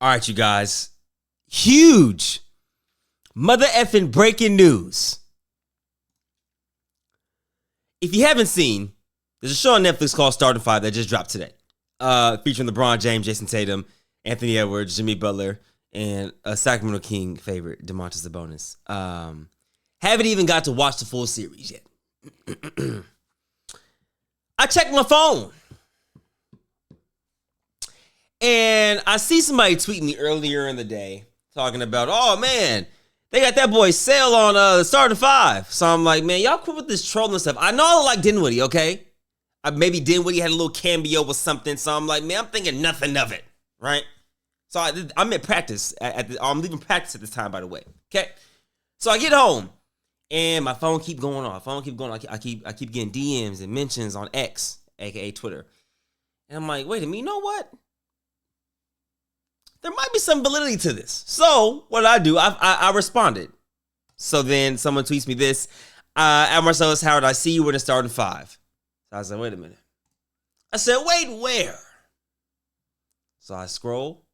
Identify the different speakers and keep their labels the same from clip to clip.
Speaker 1: All right, you guys. Huge mother effing breaking news. If you haven't seen, there's a show on Netflix called Starting Five that just dropped today. Featuring LeBron James, Jason Tatum, Anthony Edwards, Jimmy Butler, and a Sacramento King favorite, Domantas Sabonis. Haven't even got to watch the full series yet. I checked my phone. And I see somebody tweeting me earlier in the day talking about, oh, man, they got that boy sale on the Starting Five. So I'm like, man, y'all quit with this trolling stuff. I know I like Dinwiddie, okay? Maybe Dinwiddie had a little cameo or something. So I'm like, man, I'm thinking nothing of it, right? So I'm at practice. I'm leaving practice at this time, by the way, okay? So I get home, and my phone keep going on. I keep getting DMs and mentions on X, a.k.a. Twitter. And I'm like, wait a minute, you know what? There might be some validity to this. So what I do, I responded. So then someone tweets me this. At Marcellus Howard, I see you in the Starting Five. So I said, wait a minute. I said, wait, where? So I scroll.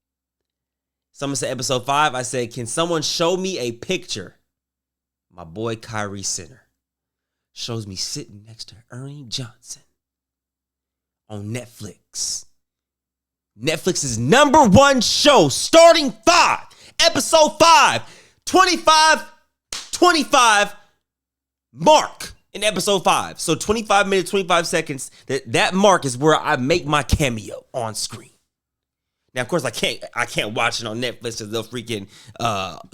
Speaker 1: Someone said episode 5. I said, can someone show me a picture? My boy Kyrie Center shows me sitting next to Ernie Johnson on Netflix. Netflix's #1 show, Starting 5, episode 5, 25 mark in episode 5. So 25 minutes, 25 seconds. That mark is where I make my cameo on screen. Now, of course, I can't watch it on Netflix because they'll freaking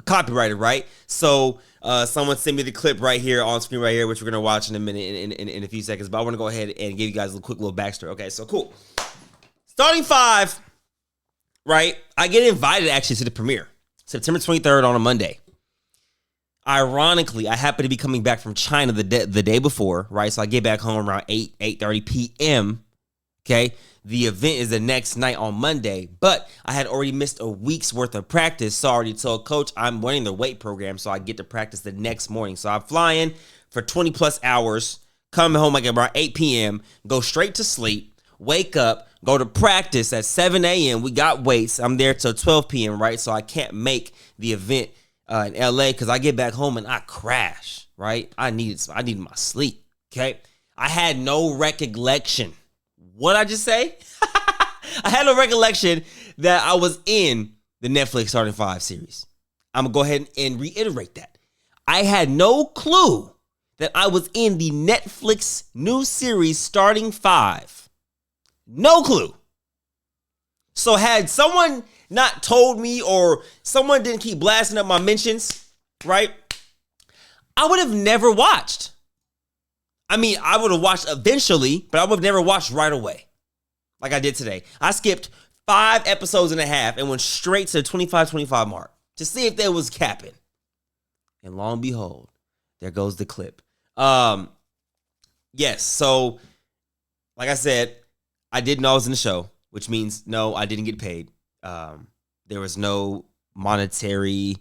Speaker 1: copyright it, right? So someone sent me the clip right here on screen right here, which we're gonna watch in a minute, in a few seconds. But I want to go ahead and give you guys a quick little backstory. Okay, so cool. Starting 5, right? I get invited actually to the premiere, September 23rd on a Monday. Ironically, I happen to be coming back from China the day before, right? So I get back home around 8:30 p.m. Okay, the event is the next night on Monday, but I had already missed a week's worth of practice. So I already told coach I'm running the weight program, so I get to practice the next morning. So I fly in for 20 plus hours, come home like around 8 p.m., go straight to sleep, wake up, go to practice at 7 a.m. We got weights. I'm there till 12 p.m., right? So I can't make the event in LA because I get back home and I crash, right? I needed my sleep, okay? I had no recollection. What I just say? I had no recollection that I was in the Netflix Starting 5 series. I'm going to go ahead and reiterate that. I had no clue that I was in the Netflix new series Starting 5. No clue. So had someone not told me or someone didn't keep blasting up my mentions, right? I would have never watched. I mean, I would have watched eventually, but I would have never watched right away like I did today. I skipped 5 episodes and a half and went straight to the 25 mark to see if there was capping. And lo and behold, there goes the clip. Yes, so like I said, I didn't know I was in the show, which means no, I didn't get paid. There was no monetary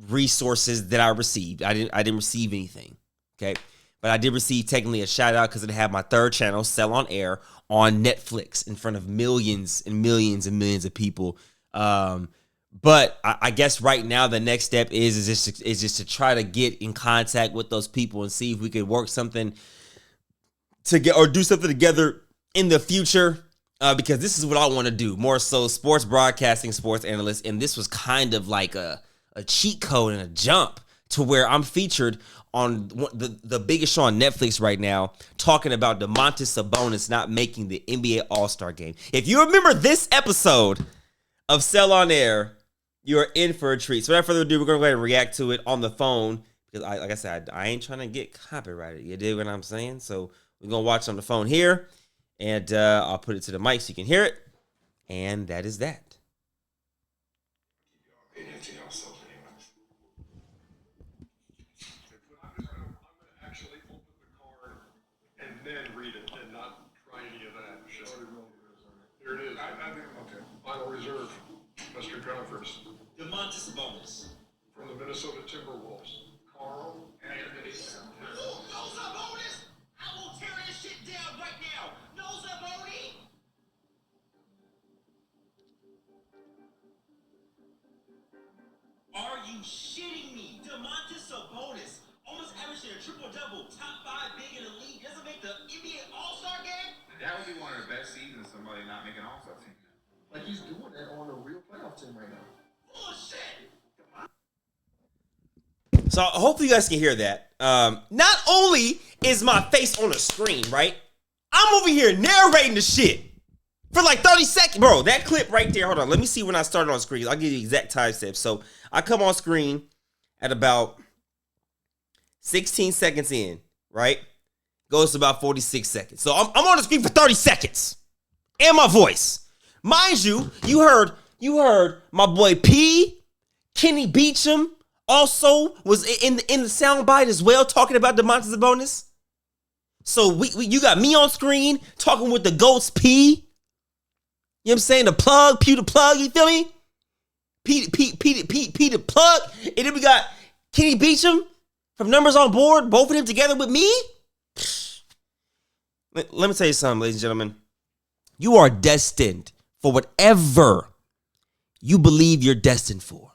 Speaker 1: resources that I received. I didn't receive anything. Okay. But I did receive technically a shout out because it had my 3rd channel, Sell on Air, on Netflix in front of millions and millions and millions of people. But I guess right now the next step is just to try to get in contact with those people and see if we could work something to get or do something together in the future. Because this is what I want to do, more so sports broadcasting, sports analyst. And this was kind of like a cheat code and a jump to where I'm featured on the biggest show on Netflix right now, talking about Domantas Sabonis not making the NBA All-Star game. If you remember this episode of Sell on Air, you're in for a treat. So without further ado, we're going to go ahead and react to it on the phone. Because like I said, I ain't trying to get copyrighted. You dig what I'm saying? So we're going to watch on the phone here. And I'll put it to the mic so you can hear it. And that is that.
Speaker 2: Here it is. Okay. Final reserve, Western Conference.
Speaker 3: Domantas Sabonis.
Speaker 2: From the Minnesota Timberwolves. Carl Anthony Towns.
Speaker 3: No Sabonis! I will tear this shit down right now. No Sabonis! Are you shitting me? DeMontis Sabonis almost averaging a triple-double, top 5 big in the league. Doesn't make the NBA All-Star game?
Speaker 4: That would be one of the best seasons, somebody not making All-Star team.
Speaker 2: Like he's doing that on a real playoff team right now.
Speaker 3: Bullshit!
Speaker 1: So hopefully you guys can hear that. Not only is my face on the screen, right? I'm over here narrating the shit for like 30 seconds. Bro, that clip right there, hold on. Let me see when I started on screen. I'll give you the exact time step. So I come on screen at about 16 seconds in, right? Goes to about 46 seconds. So I'm on the screen for 30 seconds. And my voice. Mind you, you heard my boy P, Kenny Beecham, also was in the soundbite as well, talking about DeMontis Sabonis. So you got me on screen talking with the GOATs P. You know what I'm saying? The plug, Pew the plug, you feel me? P the plug. And then we got Kenny Beecham from Numbers on Board, both of them together with me. Let me tell you something, ladies and gentlemen. You are destined for whatever you believe you're destined for.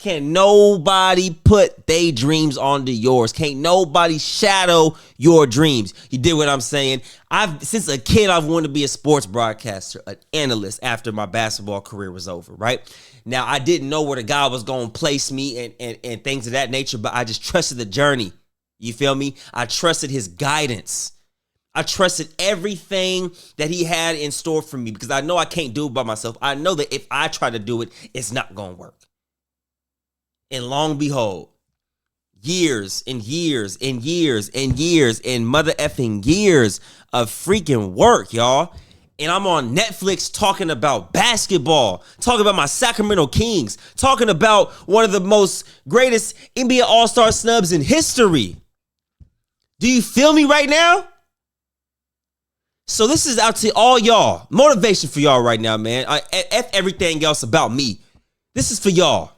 Speaker 1: Can't nobody put their dreams onto yours. Can't nobody shadow your dreams. You did what I'm saying? Since a kid, I've wanted to be a sports broadcaster, an analyst after my basketball career was over, right? Now, I didn't know where the guy was going to place me and things of that nature, but I just trusted the journey. You feel me? I trusted his guidance. I trusted everything that he had in store for me because I know I can't do it by myself. I know that if I try to do it, it's not going to work. And long behold, years and years and years and years and mother effing years of freaking work, y'all. And I'm on Netflix talking about basketball, talking about my Sacramento Kings, talking about one of the most greatest NBA All-Star snubs in history. Do you feel me right now? So this is out to all y'all. Motivation for y'all right now, man. F everything else about me. This is for y'all.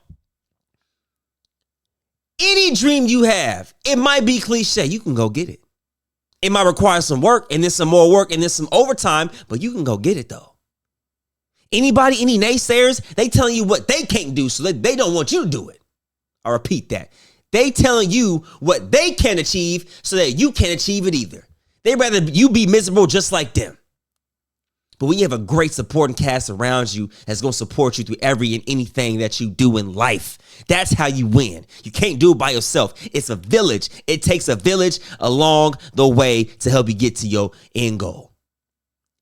Speaker 1: Any dream you have, it might be cliche. You can go get it. It might require some work and then some more work and then some overtime, but you can go get it though. Anybody, any naysayers, they telling you what they can't do so that they don't want you to do it. I repeat that. They telling you what they can achieve so that you can't achieve it either. They'd rather you be miserable just like them. But when you have a great supporting cast around you that's going to support you through every and anything that you do in life, that's how you win. You can't do it by yourself. It's a village. It takes a village along the way to help you get to your end goal.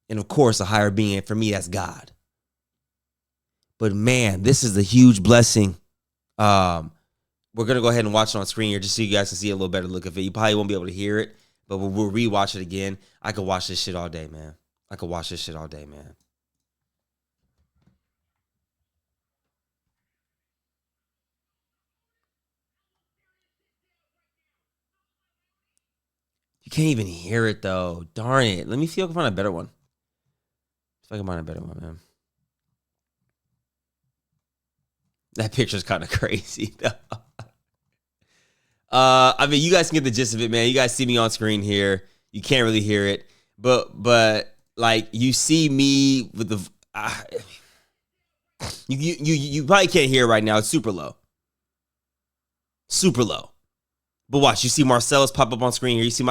Speaker 1: And of course, a higher being, for me, that's God. But man, this is a huge blessing. We're going to go ahead and watch it on screen here just so you guys can see a little better look of it. You probably won't be able to hear it, but we'll rewatch it again. I could watch this shit all day, man. I could watch this shit all day, man. You can't even hear it, though. Darn it. Let me see if I can find a better one. If I can find a better one, man. That picture's kind of crazy, though. I mean, you guys can get the gist of it, man. You guys see me on screen here. You can't really hear it. But like, you see me with the... You probably can't hear it right now. It's super low. Super low. But watch, you see Marcellus pop up on screen here. You see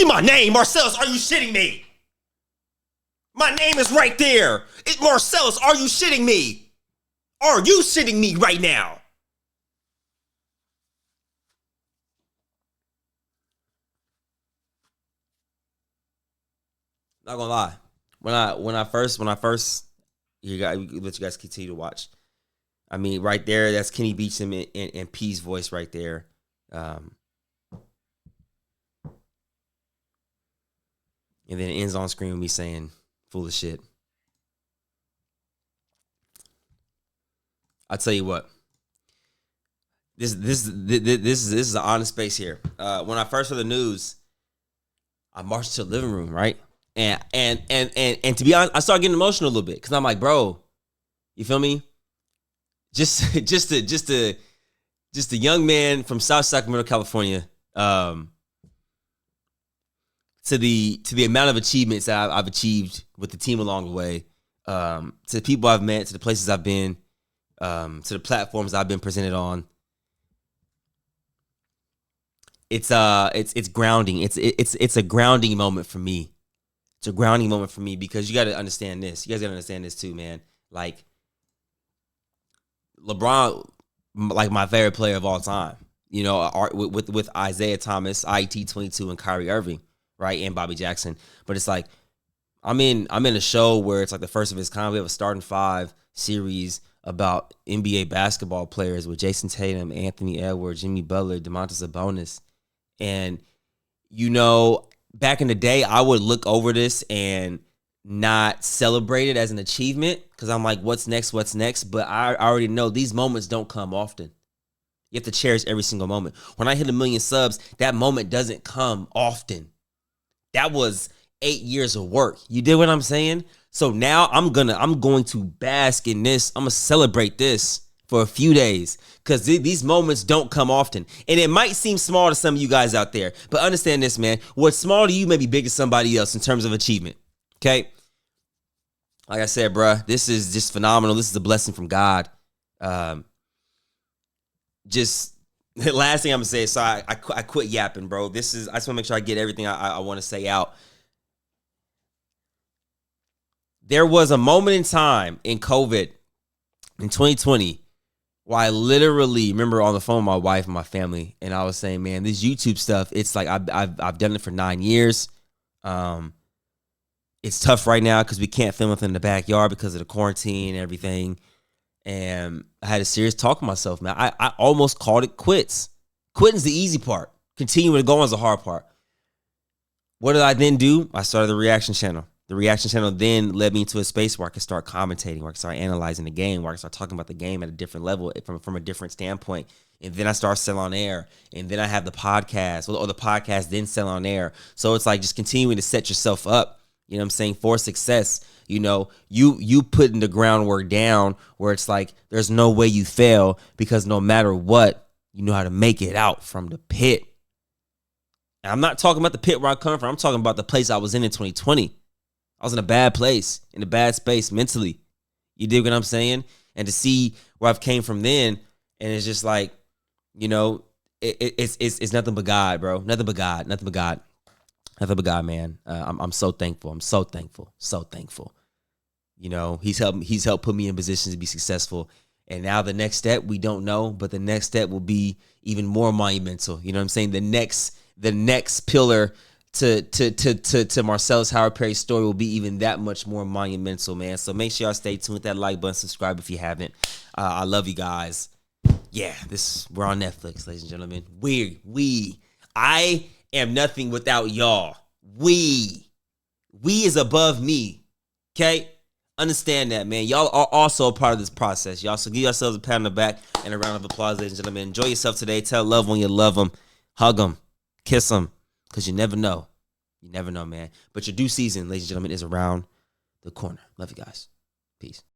Speaker 1: my name, Marcellus. Are you shitting me? My name is right there. It's Marcellus. Are you shitting me? Are you shitting me right now? Not gonna lie. When I first, let you guys continue to watch. I mean, right there, that's Kenny Beecham and P's voice right there. And then it ends on screen with me saying, "Full of shit." I'll tell you what. This is an honest space here. When I first heard the news, I marched to the living room, right? And to be honest, I started getting emotional a little bit because I'm like, bro, you feel me? Just a young man from South Sacramento, California, to the amount of achievements that I've achieved with the team along the way, to the people I've met, to the places I've been, to the platforms I've been presented on. It's grounding. It's a grounding moment for me. It's a grounding moment for me because you got to understand this. You guys got to understand this too, man. Like LeBron, like my favorite player of all time. You know, with Isaiah Thomas, IT22, and Kyrie Irving, right, and Bobby Jackson. But it's like I'm in a show where it's like the first of its kind. We have a starting five series about NBA basketball players with Jason Tatum, Anthony Edwards, Jimmy Butler, Domantas Sabonis. And, you know, back in the day, I would look over this and not celebrate it as an achievement because I'm like, what's next? What's next? But I already know these moments don't come often. You have to cherish every single moment. When I hit 1 million subs, that moment doesn't come often. That was 8 years of work. You did what I'm saying? So now I'm going to bask in this. I'm going to celebrate this for a few days because these moments don't come often. And it might seem small to some of you guys out there, but understand this, man. What's small to you may be big to somebody else in terms of achievement. Okay? Like I said, bruh, this is just phenomenal. This is a blessing from God. Just the last thing I'm gonna say is, sorry, I quit yapping, bro. I just want to make sure I get everything I want to say out. There was a moment in time in COVID in 2020 where I literally remember on the phone with my wife and my family, and I was saying, man, this YouTube stuff, it's like I've done it for 9 years. It's tough right now because we can't film within the backyard because of the quarantine and everything. And I had a serious talk with myself, man. I almost called it quits. Quitting's the easy part. Continuing to go on is the hard part. What did I then do? I started the reaction channel. The reaction channel then led me into a space where I could start commentating, where I could start analyzing the game, where I could start talking about the game at a different level from a different standpoint. And then I start Sell on Air. And then I have the podcast, or the podcast then Sell on Air. So it's like just continuing to set yourself up, you know what I'm saying, for success. You know, you putting the groundwork down where it's like there's no way you fail because no matter what, you know how to make it out from the pit. And I'm not talking about the pit where I come from. I'm talking about the place I was in 2020. I was in a bad place, in a bad space mentally. You dig what I'm saying? And to see where I've came from then, and it's just like, you know, it's nothing but God, bro. Nothing but God. Nothing but God. Nothing but God, man. I'm so thankful. I'm so thankful. So thankful. You know, he's helped put me in positions to be successful. And now the next step, we don't know, but the next step will be even more monumental. You know what I'm saying? The next pillar to Marcellus Howard Perry's story will be even that much more monumental, man. So make sure y'all stay tuned with that like button, subscribe if you haven't. I love you guys. Yeah, we're on Netflix, ladies and gentlemen. I am nothing without y'all. We is above me. Okay? Understand that, man. Y'all are also a part of this process, y'all. So give yourselves a pat on the back and a round of applause, ladies and gentlemen. Enjoy yourself today. Tell love when you love them. Hug them. Kiss them. Because you never know. You never know, man. But your due season, ladies and gentlemen, is around the corner. Love you guys. Peace.